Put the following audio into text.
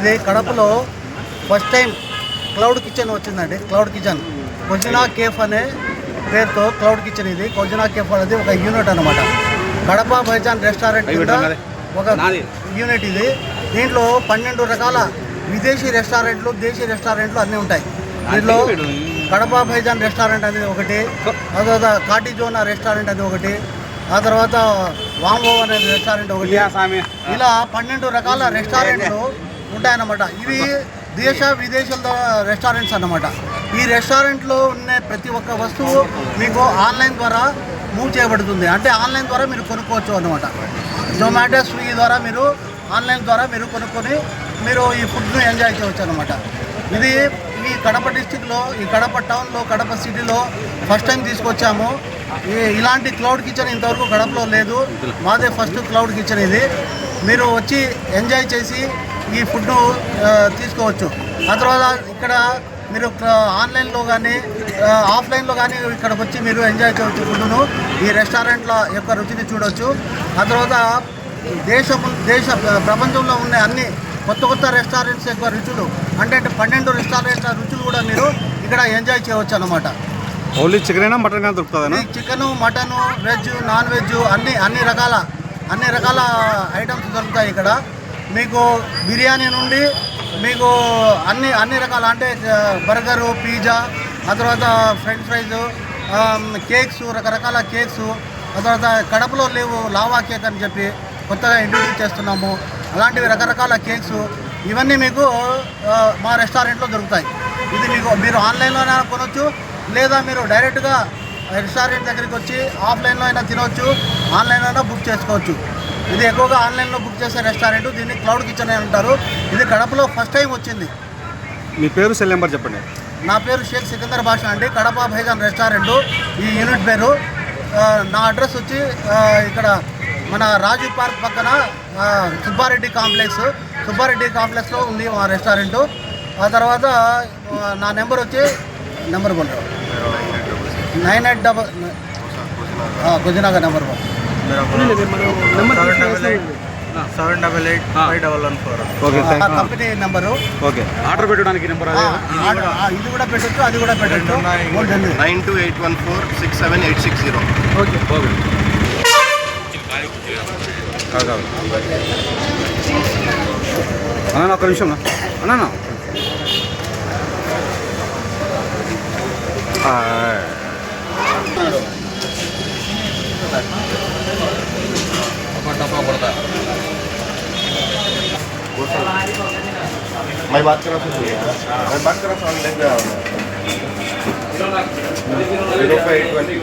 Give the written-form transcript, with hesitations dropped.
చూడండి, కడపలో first time cloud kitchen వచ్చిందండి. క్లౌడ్ కిచెన్ కొజినా కేఫ్ అనే పేరుతో క్లౌడ్ కిచెన్. ఇది కొజినా కేఫ్ అనేది ఒక యూనిట్ అనమాట. కడప బైజాన్ రెస్టారెంట్ కింద ఒక యూనిట్ ఇది. దీంట్లో 12 రకాల విదేశీ రెస్టారెంట్లు, దేశీ రెస్టారెంట్లు అన్నీ ఉంటాయి. దీంట్లో కడప బైజాన్ రెస్టారెంట్ అనేది ఒకటి, ఆ తర్వాత కాటిజోనా రెస్టారెంట్ అనేది ఒకటి, ఆ తర్వాత వాంగో అనే రెస్టారెంట్ ఒకటి. ఇలా 12 రకాల రెస్టారెంట్లు ఉంటాయన్నమాట. ఇవి దేశ విదేశాల రెస్టారెంట్స్ అన్నమాట. ఈ రెస్టారెంట్లో ఉన్న ప్రతి ఒక్క వస్తువు మీకు ఆన్లైన్ ద్వారా మూవ్ చేయబడుతుంది. అంటే ఆన్లైన్ ద్వారా మీరు కొనుక్కోవచ్చు అన్నమాట. జొమాటో, స్విగ్గీ ద్వారా మీరు ఆన్లైన్ ద్వారా మీరు కొనుక్కొని మీరు ఈ ఫుడ్ను ఎంజాయ్ చేయవచ్చు అన్నమాట. ఇది ఈ కడప డిస్టిక్లో, ఈ కడప టౌన్లో, కడప సిటీలో ఫస్ట్ టైం తీసుకొచ్చాము. ఇలాంటి క్లౌడ్ కిచెన్ ఇంతవరకు కడపలో లేదు. మాదే ఫస్ట్ క్లౌడ్ కిచెన్ ఇది. మీరు వచ్చి ఎంజాయ్ చేసి ఈ ఫుడ్ను తీసుకోవచ్చు. ఆ తర్వాత ఇక్కడ మీరు ఆన్లైన్లో కానీ ఆఫ్లైన్లో కానీ ఇక్కడికి వచ్చి మీరు ఎంజాయ్ చేయవచ్చు ఫుడ్ను. ఈ రెస్టారెంట్ల యొక్క రుచిని చూడవచ్చు. ఆ తర్వాత ప్రపంచంలో ఉన్న అన్ని కొత్త రెస్టారెంట్స్ యొక్క రుచులు, అంటే 12 రెస్టారెంట్ల రుచులు కూడా మీరు ఇక్కడ ఎంజాయ్ చేయవచ్చు అన్నమాట. ఓన్లీ చికెన్ మటన్ కానీ దొరుకుతుంది? Chicken, mutton, veg, non veg అన్ని రకాల ఐటమ్స్ దొరుకుతాయి ఇక్కడ. మీకు బిర్యానీ నుండి మీకు అన్ని రకాల, అంటే బర్గరు, పిజ్జా, ఆ తర్వాత ఫ్రెంచ్ ఫ్రైస్, కేక్స్, రకరకాల కేక్స్. ఆ తర్వాత కడపలో లేవు లావా కేక్ అని చెప్పి కొత్తగా ఇంట్రొడ్యూస్ చేస్తున్నాము. అలాంటివి రకరకాల కేక్స్ ఇవన్నీ మీకు మా రెస్టారెంట్లో దొరుకుతాయి. ఇది మీరు ఆన్లైన్లోనే కొనవచ్చు, లేదా మీరు డైరెక్ట్గా రెస్టారెంట్ దగ్గరికి వచ్చి ఆఫ్లైన్లో అయినా తినవచ్చు, ఆన్లైన్లో అయినా బుక్ చేసుకోవచ్చు. ఇది ఎక్కువగా ఆన్లైన్లో బుక్ చేసే రెస్టారెంట్. దీన్ని క్లౌడ్ కిచెన్ అని అంటారు. ఇది కడపలో ఫస్ట్ టైం వచ్చింది. మీ పేరు, సెల్ నెంబర్ చెప్పండి. నా పేరు షేక్ సికందర్ బాషా అండి. కడప బైజాన్ రెస్టారెంట్ ఈ యూనిట్ పేరు. నా అడ్రస్ వచ్చి ఇక్కడ మన రాజు పార్క్ పక్కన సుబ్బారెడ్డి కాంప్లెక్స్లో ఉంది మా రెస్టారెంటు. ఆ తర్వాత నా నెంబర్ వచ్చి నెంబర్ బోల్ 98 కొజినా का number 7885114. Company number. Okay, order పెట్టడానికి నెంబర్ ఇది కూడా పెట్టచ్చు, అది కూడా పెట్టచ్చు. 9281467860. Okay okay. అన్న ఒక్క నిమిషం అన్న. मैं बात कर रहा हूँ 0520.